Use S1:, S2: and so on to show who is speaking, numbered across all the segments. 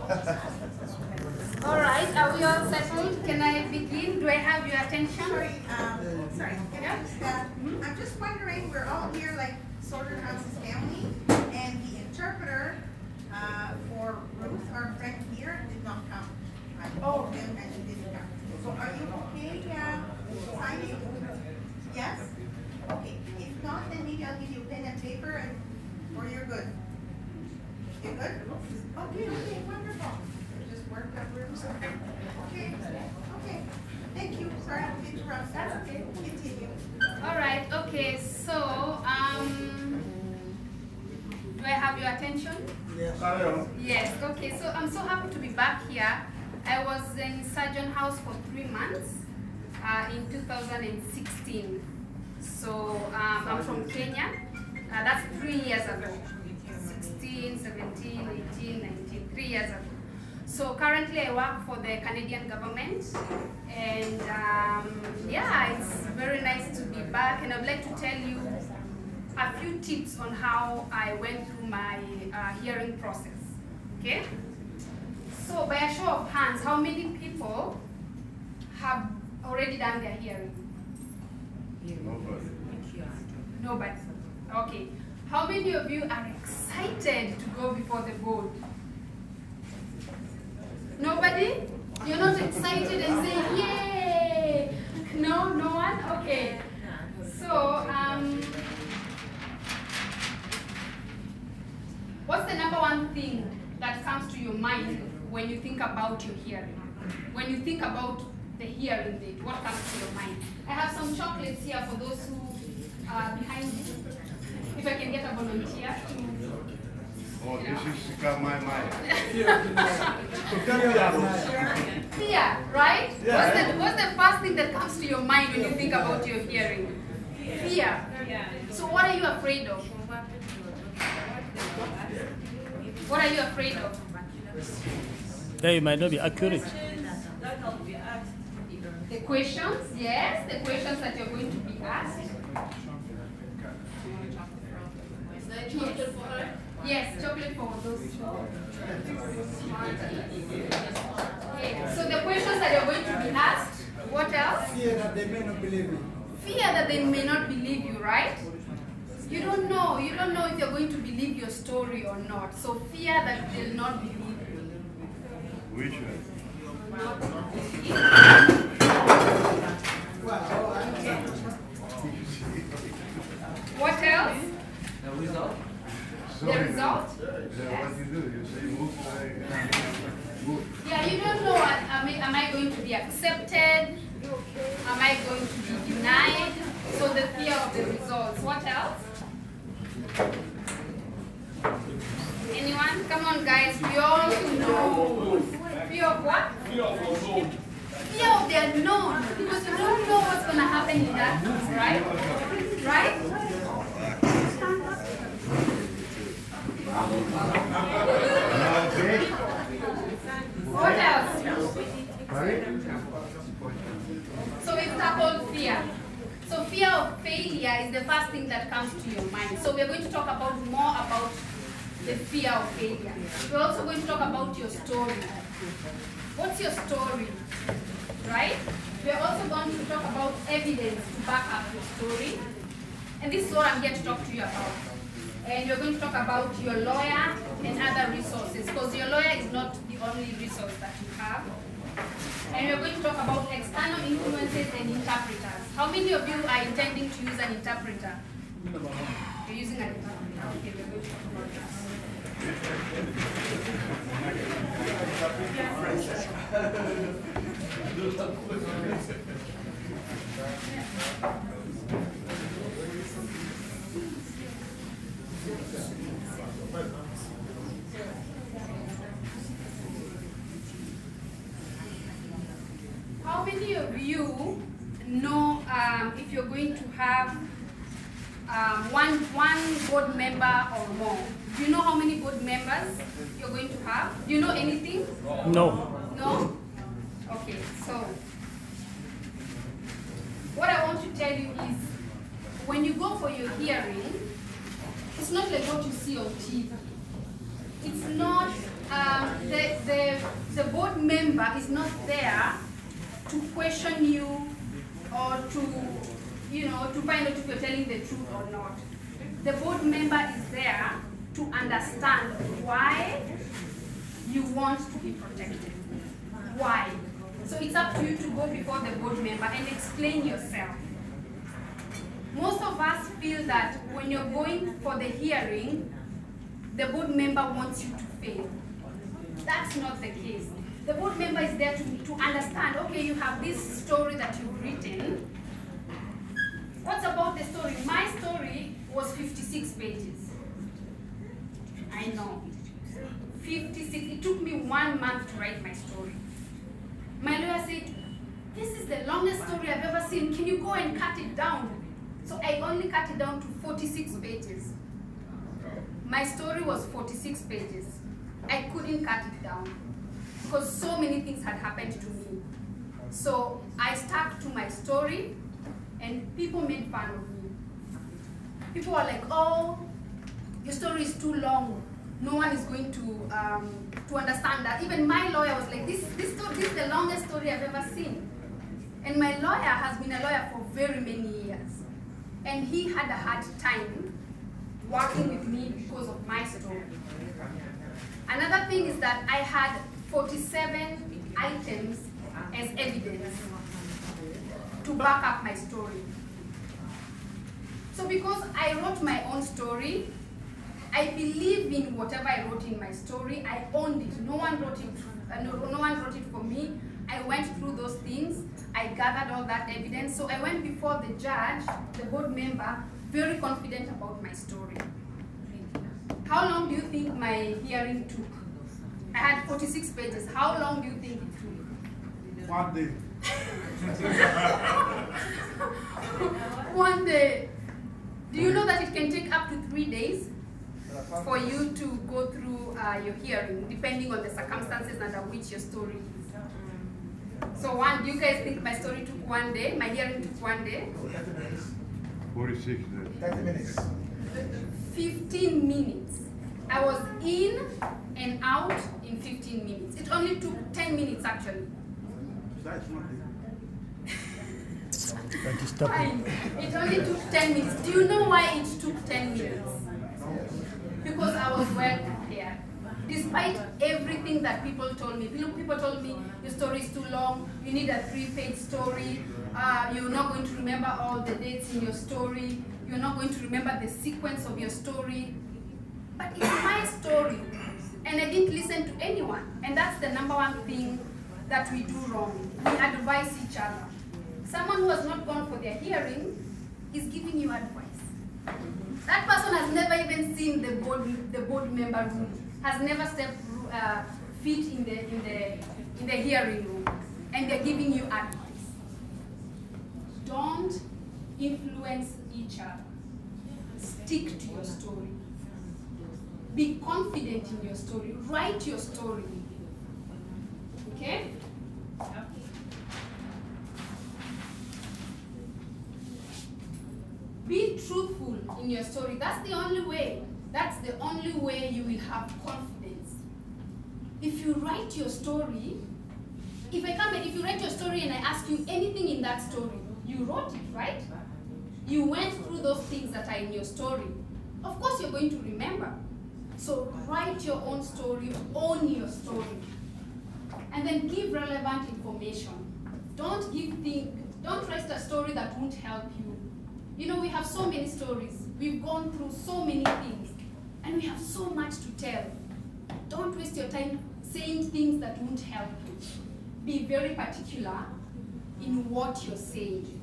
S1: All right, are we all settled? Can I begin? Do I have your attention?
S2: Sorry.
S1: Yeah.
S2: I'm just wondering, we're all here like Sorter House's family, and the interpreter for Ruth, our friend here, did not come. I told him and he didn't come. So are you okay signing? Yes? Okay. If not, then maybe I'll give you a pen and paper, or you're good. You're good? Okay, wonderful. Just work that room. Okay. Thank you. Sorry to interrupt. That's okay. Continue.
S1: All right. Okay. So, do I have your attention?
S3: Yes.
S1: Yes. Okay. So I'm so happy to be back here. I was in Surgeon House for 3 months in 2016. So I'm from Kenya. That's 3 years ago. 16, 17, 18, 19, 3 years ago. So currently I work for the Canadian government, and yeah, it's very nice to be back, and I'd like to tell you a few tips on how I went through my hearing process, okay? So by a show of hands, how many people have already done their hearing?
S3: Nobody.
S1: Nobody. Okay. How many of you are excited to go before the board? Nobody? You're not excited and saying, yay! No one? Okay. So, what's the number one thing that comes to your mind when you think about your hearing? When you think about the hearing date, what comes to your mind? I have some chocolates here for those who are behind you. If I can get a volunteer to...
S3: Oh, this is got my mind.
S1: Fear, right?
S3: Yeah.
S1: What's the first thing that comes to your mind when you think about your hearing? Fear. So what are you afraid of? What are you afraid of?
S4: They might not be accurate.
S1: The questions, yes, the questions that you're going to be asked. Yes, chocolate for those two. Okay, so the questions that you're going to be asked, what else?
S5: Fear that they may not believe me.
S1: Fear that they may not believe you, right? You don't know if you're going to believe your story or not. So fear that they'll not believe you.
S3: Which one?
S1: What else?
S6: The result?
S1: The result?
S3: Yeah, what you do? You say move like move.
S1: Yeah, you don't know, am I going to be accepted? Am I going to be denied? So the fear of the results. What else? Anyone? Come on guys, we all know. Fear of what?
S6: Fear of unknown.
S1: Fear of the unknown. Because you don't know what's going to happen in that room, right? Right? What else? So we've tackled fear. So fear of failure is the first thing that comes to your mind. So we're going to talk about more about the fear of failure. We're also going to talk about your story. What's your story? Right? We're also going to talk about evidence to back up your story. And this is what I'm here to talk to you about. And you're going to talk about your lawyer and other resources, because your lawyer is not the only resource that you have. And we're going to talk about external influences and interpreters. How many of you are intending to use an interpreter? You're using an interpreter. Okay, we're going to talk about How many of you know if you're going to have one board member or more? Do you know how many board members you're going to have? Do you know anything?
S4: No.
S1: No? Okay, so what I want to tell you is when you go for your hearing, it's not like what you see on TV. It's not, the the board member is not there to question you or to find out if you're telling the truth or not. The board member is there to understand why you want to be protected. Why? So it's up to you to go before the board member and explain yourself. Most of us feel that when you're going for the hearing, the board member wants you to fail. That's not the case. The board member is there to understand, okay, you have this story that you've written. What's about the story? My story was 56 pages. I know. 56. It took me 1 month to write my story. My lawyer said, this is the longest story I've ever seen. Can you go and cut it down? So I only cut it down to 46 pages. My story was 46 pages. I couldn't cut it down because so many things had happened to me. So I stuck to my story and people made fun of me. People were like, oh, your story is too long. No one is going to understand that. Even my lawyer was like, this is the longest story I've ever seen. And my lawyer has been a lawyer for very many years. And he had a hard time working with me because of my story. Another thing is that I had 47 items as evidence to back up my story. So because I wrote my own story, I believe in whatever I wrote in my story. I owned it. No one wrote it. No one wrote it for me. I went through those things. I gathered all that evidence. So I went before the judge, the board member, very confident about my story. How long do you think my hearing took? I had 46 pages. How long do you think it took?
S3: 1 day.
S1: 1 day. Do you know that it can take up to 3 days for you to go through your hearing, depending on the circumstances under which your story is? So do you guys think my story took 1 day? My hearing took 1 day?
S3: 46 days.
S5: 30 minutes.
S1: 15 minutes. I was in and out in 15 minutes. It only took 10 minutes actually.
S3: That's 1 day.
S1: Fine. It only took 10 minutes. Do you know why it took 10 minutes? Because I was well prepared. Despite everything that people told me. People told me, your story is too long, you need a 3-page story, you're not going to remember all the dates in your story, you're not going to remember the sequence of your story. But it's my story, and I didn't listen to anyone. And that's the number one thing that we do wrong. We advise each other. Someone who has not gone for their hearing is giving you advice. That person has never even seen the board member room, has never stepped feet in the hearing room, and they're giving you advice. Don't influence each other. Stick to your story. Be confident in your story. Write your story. Okay? Be truthful in your story. That's the only way. That's the only way you will have confidence. If you write your story, if you write your story and I ask you anything in that story, you wrote it, right? You went through those things that are in your story. Of course you're going to remember. So write your own story, own your story. And then give relevant information. Don't write a story that won't help you. You know, we have so many stories. We've gone through so many things. And we have so much to tell. Don't waste your time saying things that won't help you. Be very particular in what you're saying.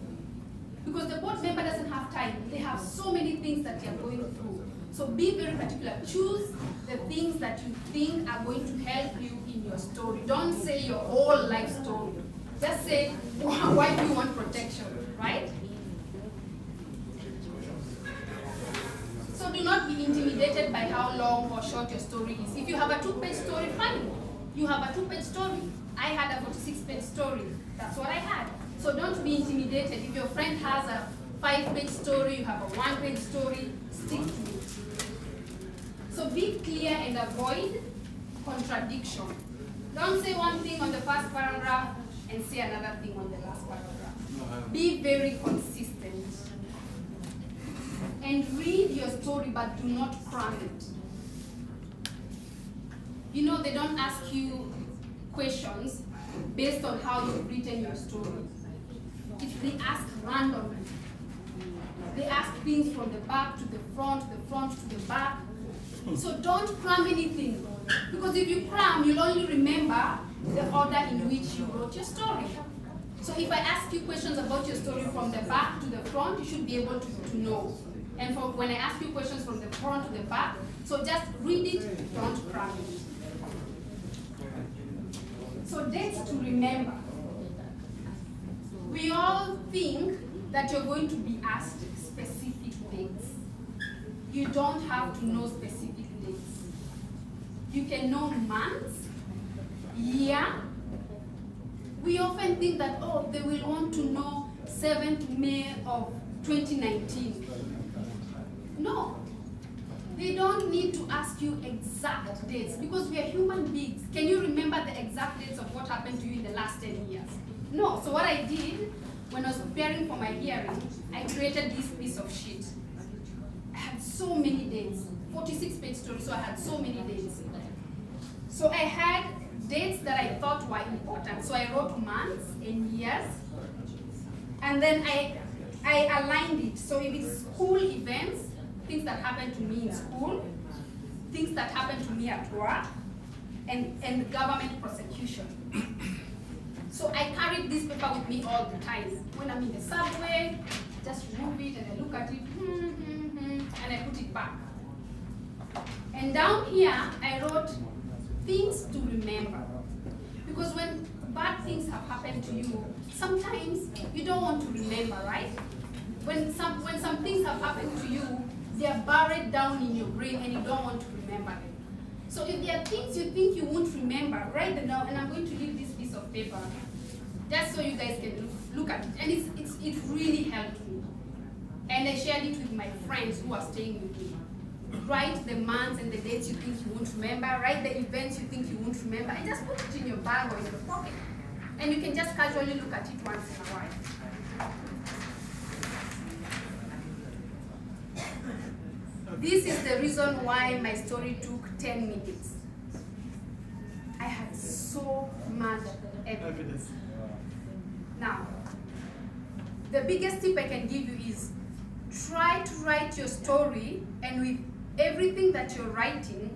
S1: Because the board member doesn't have time. They have so many things that they're going through. So be very particular. Choose the things that you think are going to help you in your story. Don't say your whole life story. Just say, why do you want protection, right? So do not be intimidated by how long or short your story is. If you have a 2-page story, fine. You have a 2-page story. I had a 46-page story. That's what I had. So don't be intimidated. If your friend has a 5-page story, you have a 1-page story, stick to it. So be clear and avoid contradiction. Don't say one thing on the first paragraph and say another thing on the last paragraph.
S3: No, I haven't.
S1: Be very consistent. And read your story, but do not cram it. You know, they don't ask you questions based on how you've written your story. They ask randomly. They ask things from the back to the front to the back. So don't cram anything. Because if you cram, you'll only remember the order in which you wrote your story. So if I ask you questions about your story from the back to the front, you should be able to know. And for when I ask you questions from the front to the back, so just read it, don't cram it. So dates to remember. We all think that you're going to be asked specific dates. You don't have to know specific dates. You can know months, year. We often think that, oh, they will want to know 7th May of 2019. No. They don't need to ask you exact dates because we are human beings. Can you remember the exact dates of what happened to you in the last 10 years? No. So what I did when I was preparing for my hearing, I created this piece of sheet. I had so many dates, 46-page story, so I had so many dates. So I had dates that I thought were important. So I wrote months and years, and then I aligned it. So if it's school events, things that happened to me in school, things that happened to me at work, and government prosecution. So I carried this paper with me all the time. When I'm in the subway, I just remove it and I look at it, and I put it back. And down here, I wrote things to remember. Because when bad things have happened to you, sometimes you don't want to remember, right? When some things have happened to you, they are buried down in your brain and you don't want to remember them. So if there are things you think you won't remember, write them down, and I'm going to leave this piece of paper just so you guys can look at it. And it really helped me. And I shared it with my friends who are staying with me. Write the months and the dates you think you won't remember, write the events you think you won't remember, and just put it in your bag or in your pocket. And you can just casually look at it once in a while. This is the reason why my story took 10 minutes. I had so much evidence. Now, the biggest tip I can give you is try to write your story, and with everything that you're writing,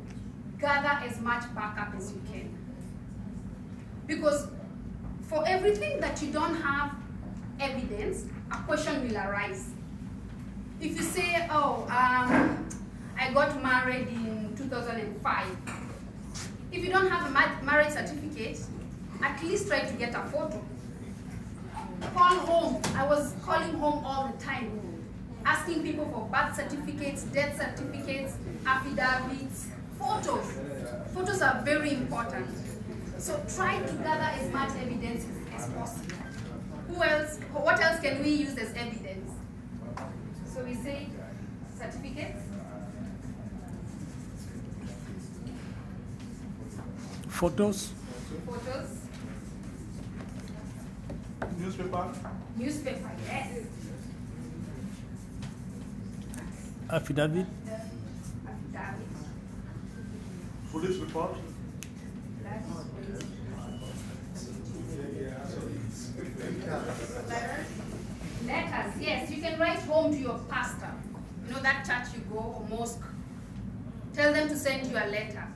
S1: gather as much backup as you can. Because for everything that you don't have evidence, a question will arise. If you say, oh, I got married in 2005. If you don't have a marriage certificate, at least try to get a photo. Call home. I was calling home all the time, asking people for birth certificates, death certificates, affidavits, photos. Photos are very important. So try to gather as much evidence as possible. What else can we use as evidence? So we say certificates.
S4: Photos.
S1: Photos.
S3: Newspaper?
S1: Newspaper, yes.
S4: Affidavit.
S1: Affidavit.
S3: Police report?
S1: Letters, yes. You can write home to your pastor. You know that church you go, or mosque. Tell them to send you a letter,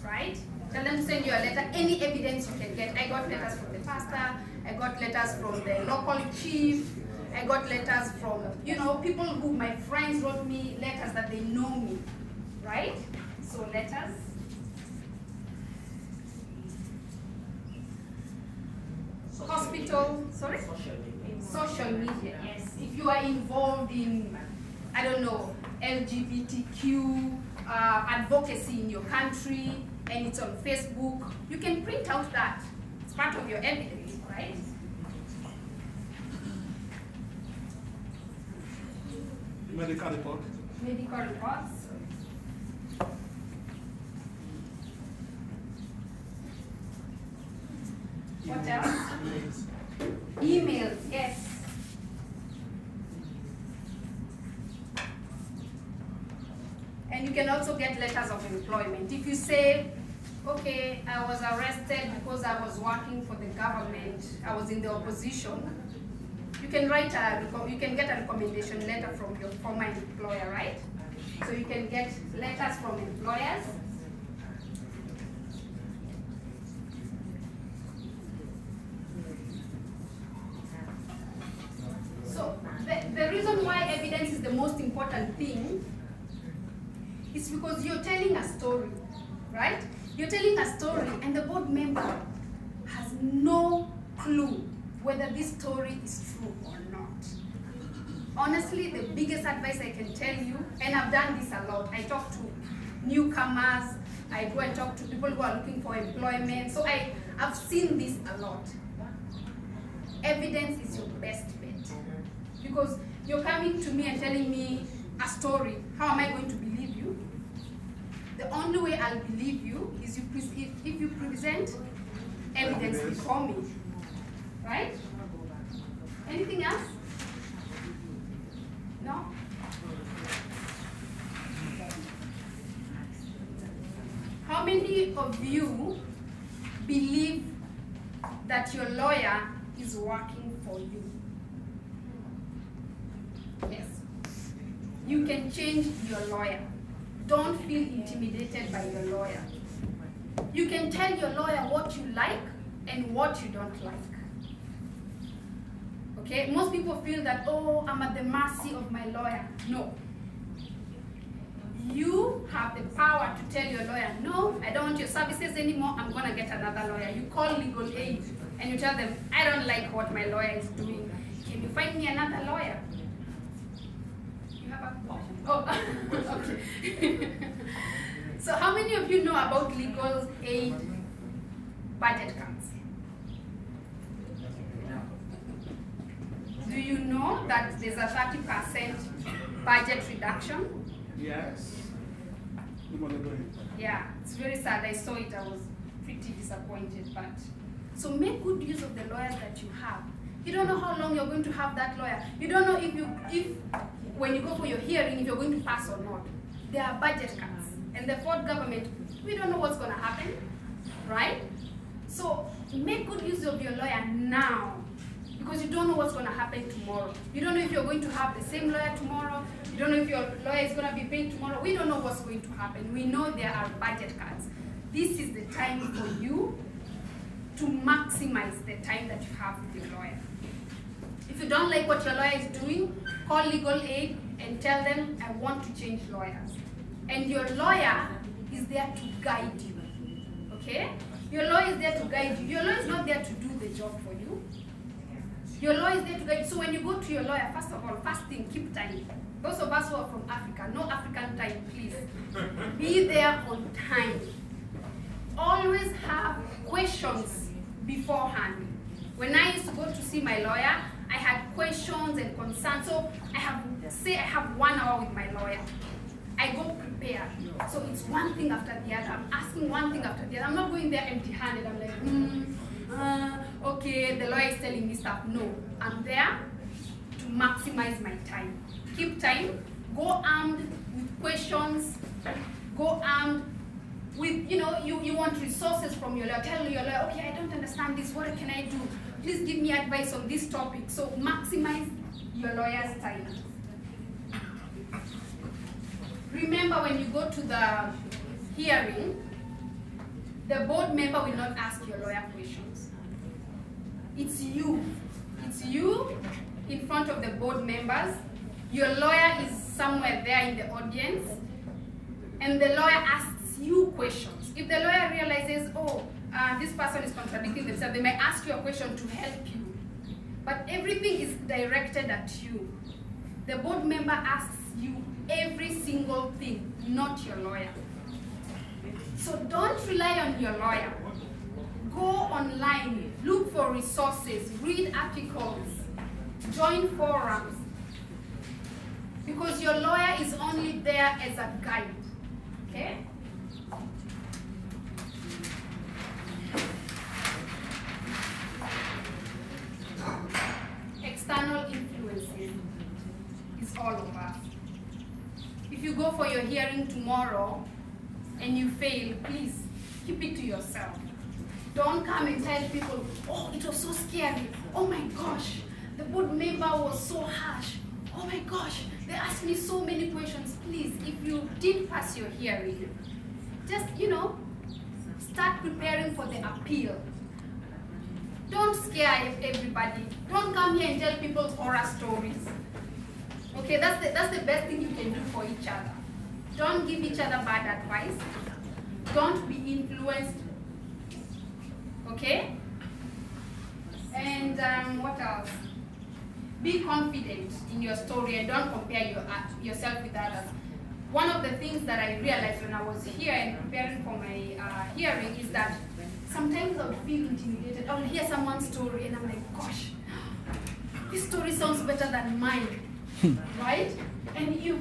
S1: right? Tell them to send you a letter, any evidence you can get. I got letters from the pastor, I got letters from the local chief, I got letters from, people who, my friends wrote me letters that they know me, right? So letters. Hospital, sorry? Social media, yes. If you are involved in, I don't know, LGBTQ advocacy in your country, and it's on Facebook, you can print out that. It's part of your evidence, right?
S3: Medical report?
S1: Medical reports. What else? Emails, yes. And you can also get letters of employment. If you say, okay, I was arrested because I was working for the government, I was in the opposition, you can get a recommendation letter from your former employer, right? So you can get letters from employers. So the reason why evidence is the most important thing is because you're telling a story, right? You're telling a story and the board member has no clue whether this story is true or not. Honestly, the biggest advice I can tell you, and I've done this a lot, I talk to newcomers, I go and talk to people who are looking for employment, so I've seen this a lot. Evidence is your best bet. Because you're coming to me and telling me a story, how am I going to believe you? The only way I'll believe you is if you present evidence before me, right? Anything else? No? How many of you believe that your lawyer is working for you? Yes. You can change your lawyer. Don't feel intimidated by your lawyer. You can tell your lawyer what you like and what you don't like. Okay? Most people feel that, oh, I'm at the mercy of my lawyer. No. You have the power to tell your lawyer, no, I don't want your services anymore, I'm going to get another lawyer. You call legal aid and you tell them, I don't like what my lawyer is doing. Can you find me another lawyer? You have a question? Oh, okay. So how many of you know about legal aid budget cuts? Do you know that there's a 30% budget reduction?
S6: Yes.
S1: Yeah, it's very sad. I saw it, I was pretty disappointed. But so make good use of the lawyers that you have. You don't know how long you're going to have that lawyer. You don't know if when you go for your hearing, if you're going to pass or not. There are budget cuts. And the fourth government, we don't know what's going to happen, right? So make good use of your lawyer now, because you don't know what's going to happen tomorrow. You don't know if you're going to have the same lawyer tomorrow. You don't know if your lawyer is going to be paid tomorrow. We don't know what's going to happen. We know there are budget cuts. This is the time for you to maximize the time that you have with your lawyer. If you don't like what your lawyer is doing, call legal aid and tell them, I want to change lawyers. And your lawyer is there to guide you, okay? Your lawyer is there to guide you. Your lawyer is not there to do the job for you. Your lawyer is there to guide you. So when you go to your lawyer, first of all, first thing, keep time. Those of us who are from Africa, no African time, please. Be there on time. Always have questions beforehand. When I used to go to see my lawyer, I had questions and concerns. So I have 1 hour with my lawyer. I go prepared. So it's one thing after the other. I'm asking one thing after the other. I'm not going there empty-handed. I'm like, okay, the lawyer is telling me stuff. No, I'm there to maximize my time. Keep time. Go armed with questions. Go armed with, you want resources from your lawyer. Tell your lawyer, okay, I don't understand this. What can I do? Please give me advice on this topic. So maximize your lawyer's time. Remember, when you go to the hearing, the board member will not ask your lawyer questions. It's you. It's you in front of the board members. Your lawyer is somewhere there in the audience, and the lawyer asks you questions. If the lawyer realizes, this person is contradicting themselves, they may ask you a question to help you. But everything is directed at you. The board member asks you every single thing, not your lawyer. So don't rely on your lawyer. Go online, look for resources, read articles, join forums. Because your lawyer is only there as a guide, okay? for your hearing tomorrow and you fail, please keep it to yourself. Don't come and tell people, oh, it was so scary. Oh my gosh, the board member was so harsh. Oh my gosh, they asked me so many questions. Please, if you did pass your hearing, just, start preparing for the appeal. Don't scare everybody. Don't come here and tell people horror stories. Okay, that's the best thing you can do for each other. Don't give each other bad advice. Don't be influenced. Okay? And what else? Be confident in your story and don't compare yourself with others. One of the things that I realized when I was here and preparing for my hearing is that sometimes I would feel intimidated. I would hear someone's story and I'm like, gosh, this story sounds better than mine, right? And you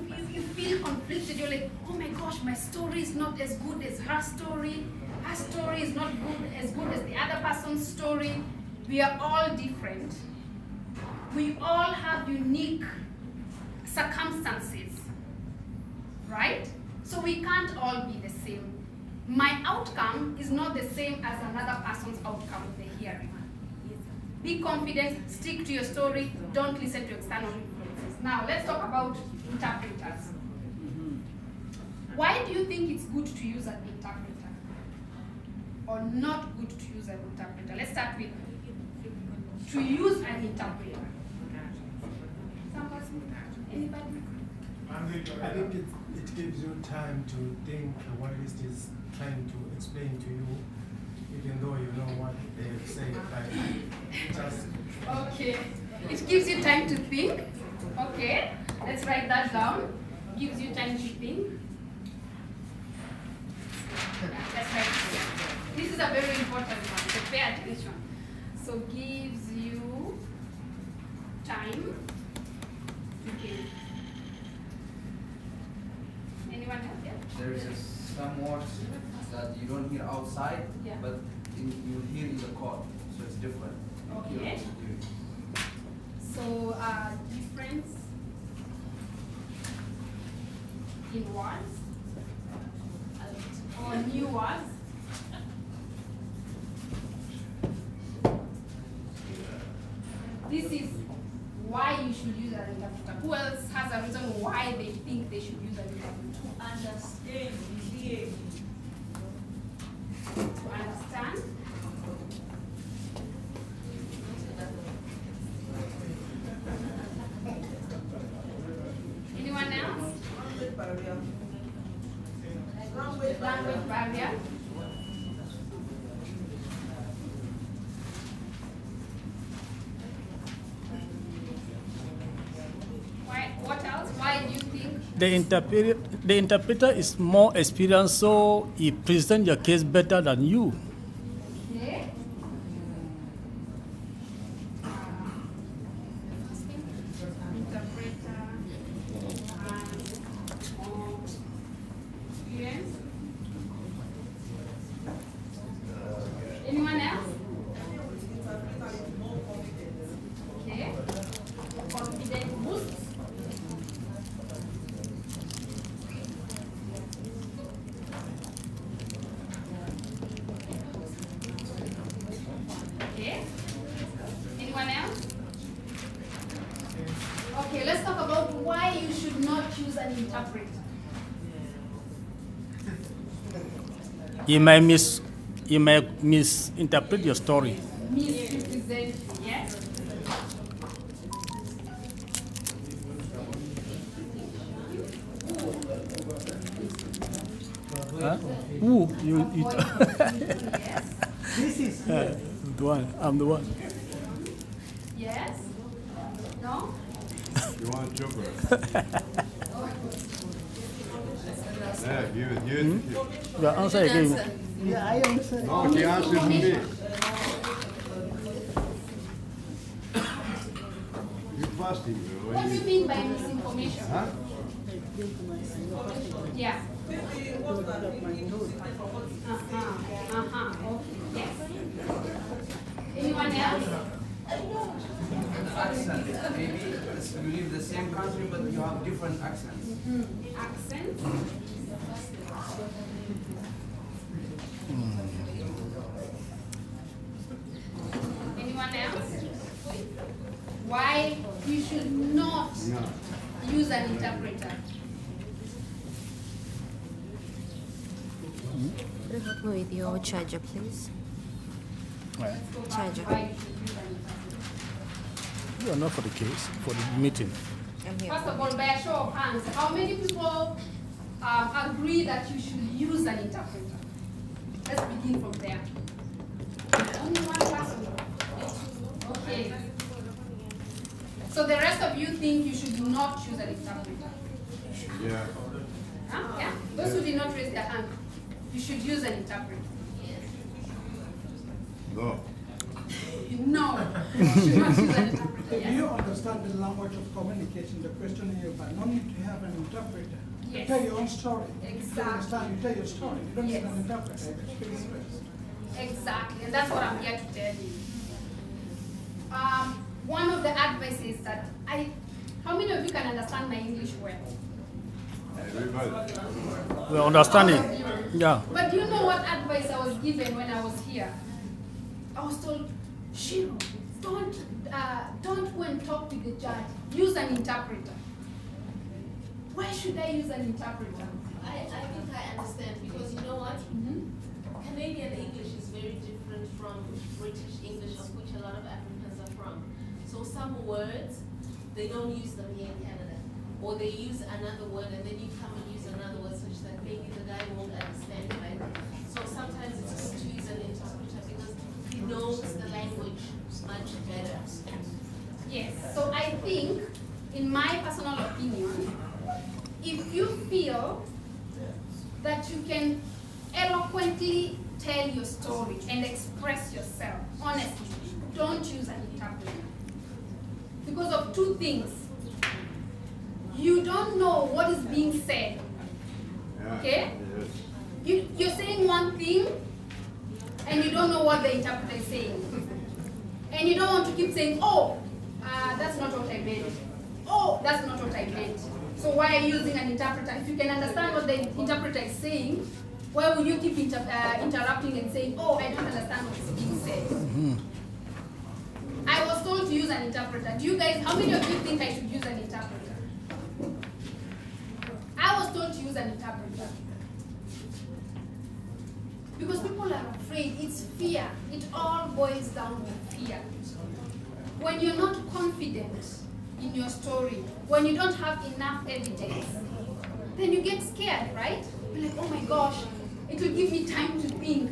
S1: feel conflicted. You're like, oh my gosh, my story is not as good as her story. Her story is not as good as the other person's story. We are all different. We all have unique circumstances, right? So we can't all be the same. My outcome is not the same as another person's outcome in the hearing. Be confident, stick to your story, don't listen to external influences. Now, let's talk about interpreters. Why do you think it's good to use an interpreter? Or not good to use an interpreter? Let's start with to use an interpreter. Anybody?
S5: I think it gives you time to think what it is trying to explain to you, even though you know what they say. Just
S1: okay. It gives you time to think. Okay. Let's write that down. Gives you time to think. That's right. This is a very important one, so pay attention. So gives you time to think. Anyone else? Yeah?
S6: There's some words that you don't hear outside,
S1: Yeah.
S6: but you hear in the court, so it's different.
S1: Okay. So difference in words or new words. This is why you should use an interpreter. Who else has a reason why they think they should use an interpreter?
S7: Understand, hear.
S1: To understand. Anyone else? Language barrier. Why? What else? Why do you think?
S4: The interpreter is more experienced, so he presents your case better than you.
S1: Okay. Interpreter and more experience. Anyone else? Okay. Confident boost. Okay. Anyone else? Okay, let's talk about why you should not choose an interpreter.
S4: He may misinterpret your story.
S1: Misrepresent, yes?
S4: Huh? Ooh, you
S1: Yes.
S5: this is
S4: the one. I'm the one.
S1: Yes? No?
S3: You want chocolate? Yeah, give it.
S4: The answer again.
S5: yeah, I understand.
S3: No, he answered me. You fasting, bro.
S1: What do you mean by misinformation?
S3: Huh?
S1: Yeah. Okay. Yes. Anyone else?
S6: accent. Maybe you live the same country, but you have different accents.
S1: Accent. Anyone else? Why you should not use an interpreter?
S8: Help me with your charger, please.
S4: Right.
S1: Let's go back
S8: Charger.
S1: to why you should use an interpreter.
S4: You are not for the case, for the meeting.
S8: I'm here.
S1: First of all, by a show of hands, how many people agree that you should use an interpreter? Let's begin from there. Only one person. Okay. So the rest of you think you should not use an interpreter?
S3: Yeah.
S1: Huh? Yeah? Those who did not raise their hand, you should use an interpreter.
S3: No.
S1: No, you should not use an interpreter.
S9: If
S1: Yes.
S9: you understand the language of communication, the question is, but no need to have an interpreter.
S1: Yes.
S9: You tell your own story.
S1: Exactly.
S9: You understand, you tell your story. You don't
S1: Yes.
S9: need an interpreter. It speaks first.
S1: Exactly, and that's what I'm here to tell you. One of the advices that how many of you can understand my English well?
S3: Everybody.
S4: We are understanding. Yeah.
S1: But do you know what advice I was given when I was here? I was told, Shiro, don't go and talk with the judge. Use an interpreter. Why should I use an interpreter?
S10: I think I understand because you know what? Canadian English is very different from British English, of which a lot of Africans are from. So some words, they don't use them here in Canada. Or they use another word and then you come and use another word such that maybe the guy won't understand, right? So sometimes it's good to use an interpreter because he knows the language much better.
S1: Yes, so I think, in my personal opinion, if you feel that you can eloquently tell your story and express yourself honestly, don't use an interpreter. Because of two things. You don't know what is being said.
S3: Yeah.
S1: Okay?
S3: Yes.
S1: You're saying one thing and you don't know what the interpreter is saying. And you don't want to keep saying, oh, that's not what I meant. Oh, that's not what I meant. So why are you using an interpreter? If you can understand what the interpreter is saying, why would you keep interrupting and saying, oh, I don't understand what is being said? I was told to use an interpreter. Do you guys, how many of you think I should use an interpreter? I was told to use an interpreter. Because people are afraid. It's fear. It all boils down to fear. When you're not confident in your story, when you don't have enough evidence, then you get scared, right? You're like, oh my gosh, it will give me time to think,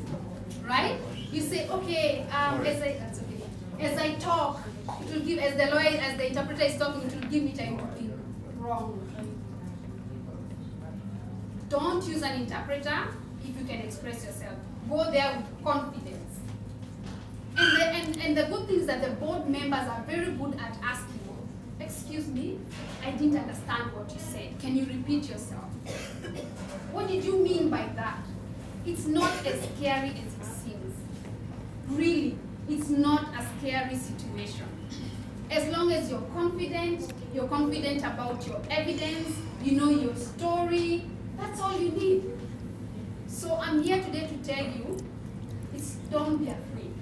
S1: right? You say, okay, as I talk, it will give, as the lawyer, as the interpreter is talking, it will give me time to think. Wrong. Don't use an interpreter if you can express yourself. Go there with confidence. And the good thing is that the board members are very good at asking, excuse me, I didn't understand what you said. Can you repeat yourself? What did you mean by that? It's not as scary as it seems. Really, it's not a scary situation. As long as you're confident about your evidence, you know your story, that's all you need. So I'm here today to tell you, don't be afraid.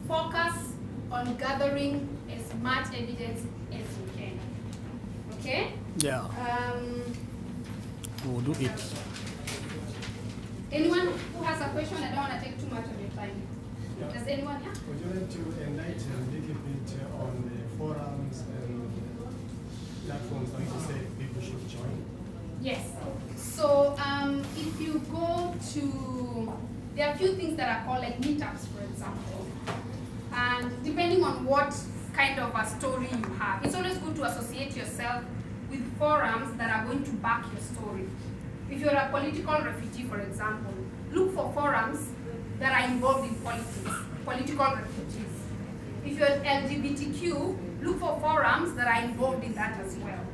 S1: Focus on gathering as much evidence as you can. Okay?
S4: Yeah. We'll do it.
S1: Anyone who has a question? I don't want to take too much of your time.
S5: Yeah.
S1: Does anyone? Yeah?
S5: Would you like to enlighten a little bit on the forums and platforms that you say people should join?
S1: Yes. So if you go to, there are a few things that are called like meetups, for example. And depending on what kind of a story you have, it's always good to associate yourself with forums that are going to back your story. If you're a political refugee, for example, look for forums that are involved in politics, political refugees. If you're LGBTQ, look for forums that are involved in that as well.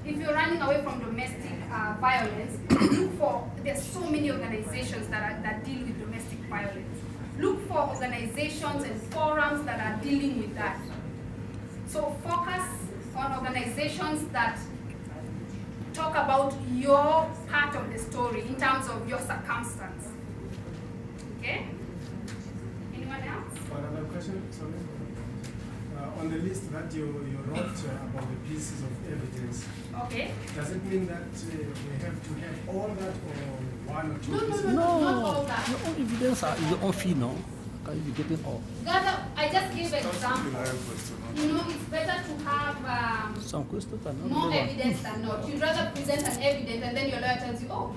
S1: If you're running away from domestic violence, look for, there's so many organizations that deal with domestic violence. Look for organizations and forums that are dealing with that. So focus on organizations that talk about your part of the story in terms of your circumstance. Okay? Anyone else?
S5: Another question, sorry. On the list that you wrote about the pieces of evidence,
S1: Okay.
S5: does it mean that we have to have all that or one or two
S1: No,
S5: pieces?
S1: not all
S4: No,
S1: that.
S4: your own evidence are your own fee, no? Can you be getting all?
S1: Gather, I just gave an example. You know, it's better to have
S4: Some questions are not
S1: more
S4: relevant.
S1: evidence than not. You'd rather present an evidence and then your lawyer tells you, oh,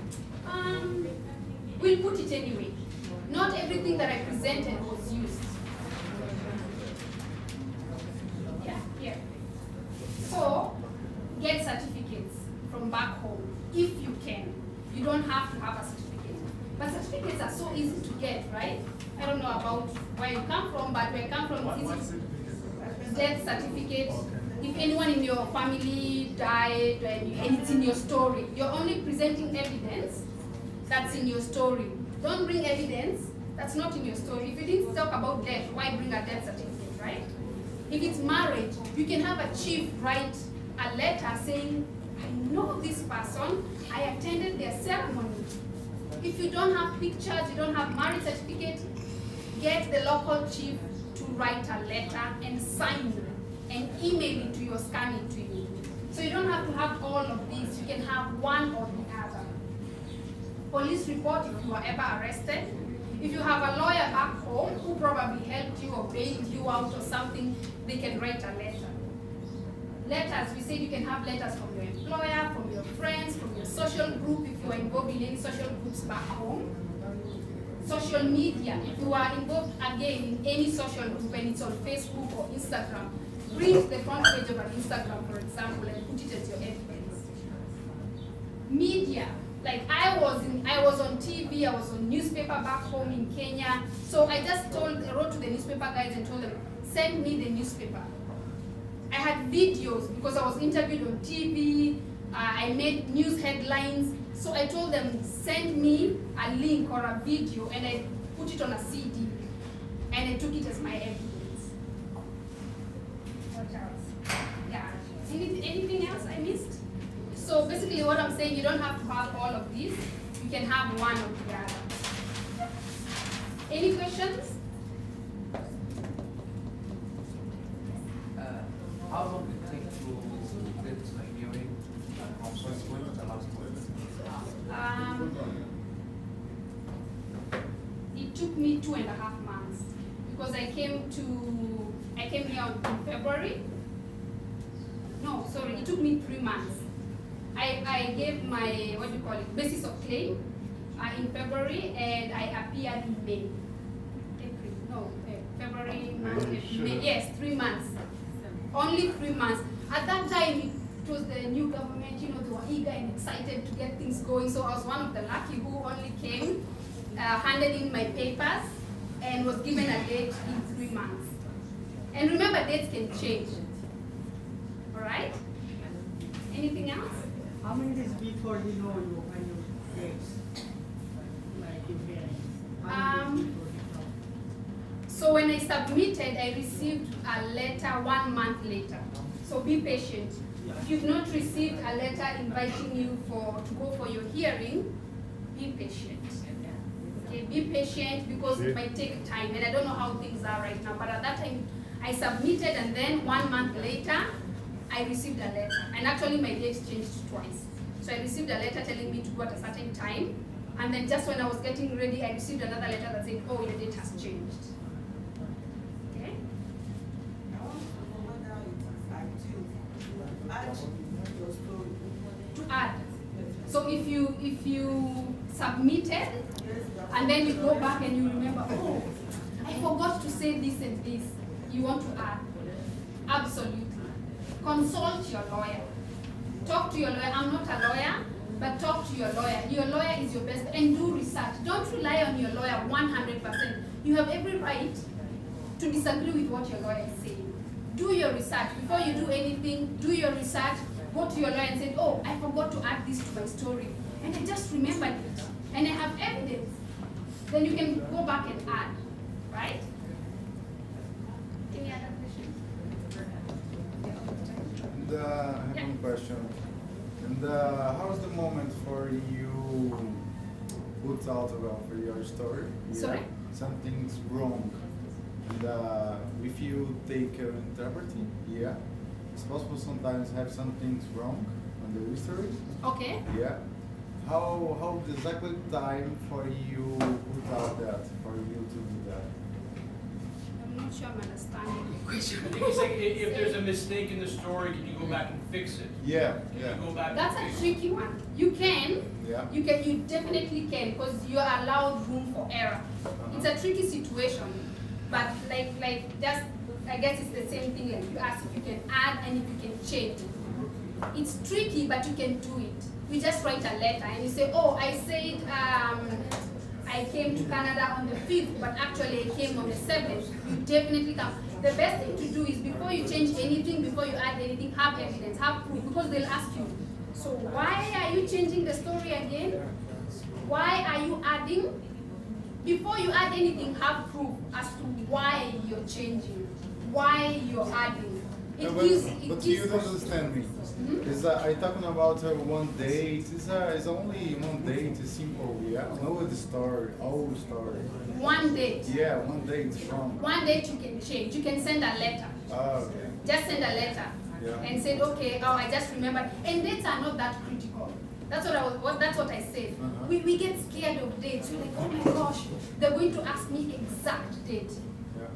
S1: we'll put it anyway. Not everything that I presented was used. Yeah, here. So, get certificates from back home if you can. You don't have to have a certificate. But certificates are so easy to get, right? I don't know about where you come from, but where I come from,
S5: What
S1: it's easy.
S5: certificate?
S1: Death certificate.
S5: Okay.
S1: If anyone in your family died and it's in your story, you're only presenting evidence that's in your story. Don't bring evidence that's not in your story. If you didn't talk about death, why bring a death certificate, right? If it's marriage, you can have a chief write a letter saying, I know this person, I attended their ceremony. If you don't have pictures, you don't have marriage certificate, get the local chief to write a letter and sign and email it to you or scan it to you. So you don't have to have all of these. You can have one or the other. Police report if you are ever arrested. If you have a lawyer back home who probably helped you or bailed you out or something, they can write a letter. Letters, we said you can have letters from your employer, from your friends, from your social group if you are involved in any social groups back home. Social media, if you are involved again in any social group and it's on Facebook or Instagram, bring the front page of an Instagram, for example, and put it as your evidence. Media, like I was on TV, I was on newspaper back home in Kenya. So I just wrote to the newspaper guys and told them, send me the newspaper. I had videos because I was interviewed on TV, I made news headlines. So I told them, send me a link or a video, and I put it on a CD, and I took it as my evidence. What else? Yeah. Anything else I missed? So basically what I'm saying, you don't have to have all of these. You can have one or the other. Any questions?
S6: How long did it take to get a hearing from first point to the last point?
S1: It took me 2.5 months because I came here in February. No, sorry, it took me 3 months. I gave my, what do you call it, basis of claim in February, and I appeared in May. February, March, April, May. Yes, 3 months. Only 3 months. At that time, it was the new government, you know, they were eager and excited to get things going. So I was one of the lucky who only came, handed in my papers, and was given a date in 3 months. And remember, dates can change. All right? Anything else?
S7: How many days before you know you when you dates? Like you hearing?
S1: So when I submitted, I received a letter 1 month later. So be patient. If you've not received a letter inviting you to go for your hearing, be patient. Okay, be patient because it might take time, and I don't know how things are right now. But at that time, I submitted, and then 1 month later, I received a letter. And actually, my date changed twice. So I received a letter telling me to go at a certain time, and then just when I was getting ready, I received another letter that said, "Oh, your date has changed." Okay. To add. So if you submitted and then you go back and you remember, oh, I forgot to say this and this, you want to add. Absolutely. Consult your lawyer. Talk to your lawyer. I'm not a lawyer, but talk to your lawyer. Your lawyer is your best, and do research. Don't rely on your lawyer 100%. You have every right to disagree with what your lawyer is saying. Do your research. Before you do anything, do your research. Go to your lawyer and say, oh, I forgot to add this to my story. And I just remembered it. And I have evidence. Then you can go back and add. Right? Any other questions?
S11: I have one question. And how's the moment for you put out about for your story?
S1: Sorry?
S11: Something's wrong. And if you take interpreting, yeah, it's possible sometimes have some things wrong on the history.
S1: Okay.
S11: Yeah. How exactly time for you put out that for you to do that?
S1: I'm not sure I'm understanding the question.
S12: I think it's like if there's a mistake in the story, can you go back and fix it?
S11: Yeah.
S12: Can
S11: Yeah.
S12: you go back
S1: That's
S12: and
S1: a
S12: fix it?
S1: tricky one. You can.
S11: Yeah.
S1: You definitely can because you are allowed room for error. It's a tricky situation, but like just I guess it's the same thing. Like you ask if you can add and if you can change. It's tricky, but you can do it. You just write a letter and you say, oh, I said I came to Canada on the 5th, but actually I came on the 7th. You definitely come. The best thing to do is before you change anything, before you add anything, have evidence, have proof, because they'll ask you, so why are you changing the story again? Why are you adding? Before you add anything, have proof as to why you're changing, why you're adding.
S11: But you don't understand me. Is I talking about one date? It's only one date. It's simple. Yeah, know the story, whole story.
S1: One date.
S11: Yeah, one date from.
S1: One date you can change. You can send a letter.
S11: Oh, okay.
S1: Just send a letter.
S11: Yeah.
S1: And said, okay, oh, I just remembered. And dates are not that critical. That's what I said. We get scared of dates. We're like, oh my gosh, they're going to ask me exact date.
S11: Yeah.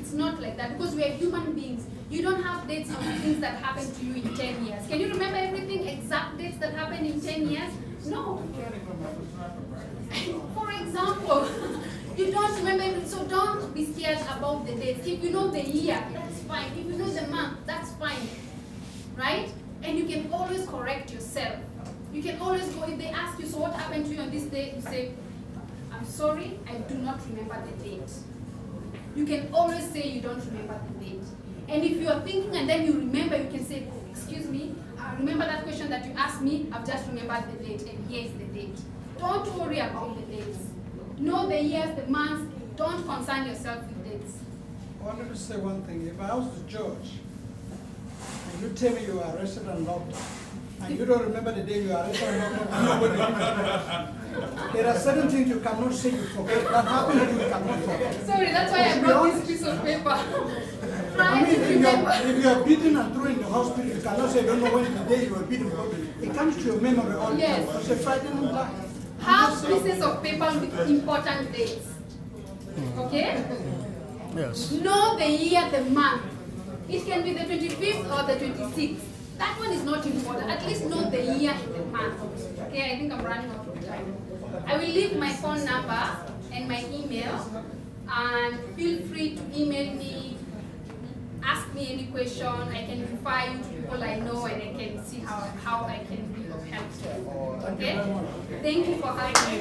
S1: It's not like that because we are human beings. You don't have dates on things that happened to you in 10 years. Can you remember everything, exact dates that happened in 10 years? No. For example, you don't remember everything, so don't be scared about the dates. If you know the year, that's fine. If you know the month, that's fine. Right? And you can always correct yourself. You can always go, if they ask you, so what happened to you on this day, you say, I'm sorry, I do not remember the date. You can always say you don't remember the date. And if you are thinking and then you remember, you can say, excuse me, I remember that question that you asked me, I've just remembered the date, and here is the date. Don't worry about the dates. Know the years, the months, don't concern yourself with dates.
S9: I wanted to say one thing. If I was the judge, and you tell me you were arrested and locked up, and you don't remember the day you were arrested and locked up, nobody. There are certain things you cannot say you forget. That happened to you, you cannot forget.
S1: Sorry, that's why I brought this piece of paper.
S9: If you are beaten and thrown in the hospital, you cannot say, I don't know when the day you were beaten. It comes to your memory all the time. It's a frightening time.
S1: Have pieces of paper with important dates. Okay?
S4: Yes.
S1: Know the year, the month. It can be the 25th or the 26th. That one is not important. At least know the year and the month. Okay, I think I'm running out of time. I will leave my phone number and my email. And feel free to email me, ask me any question. I can refer you to people I know and I can see how I can be of help to you. Okay? Thank you for having me.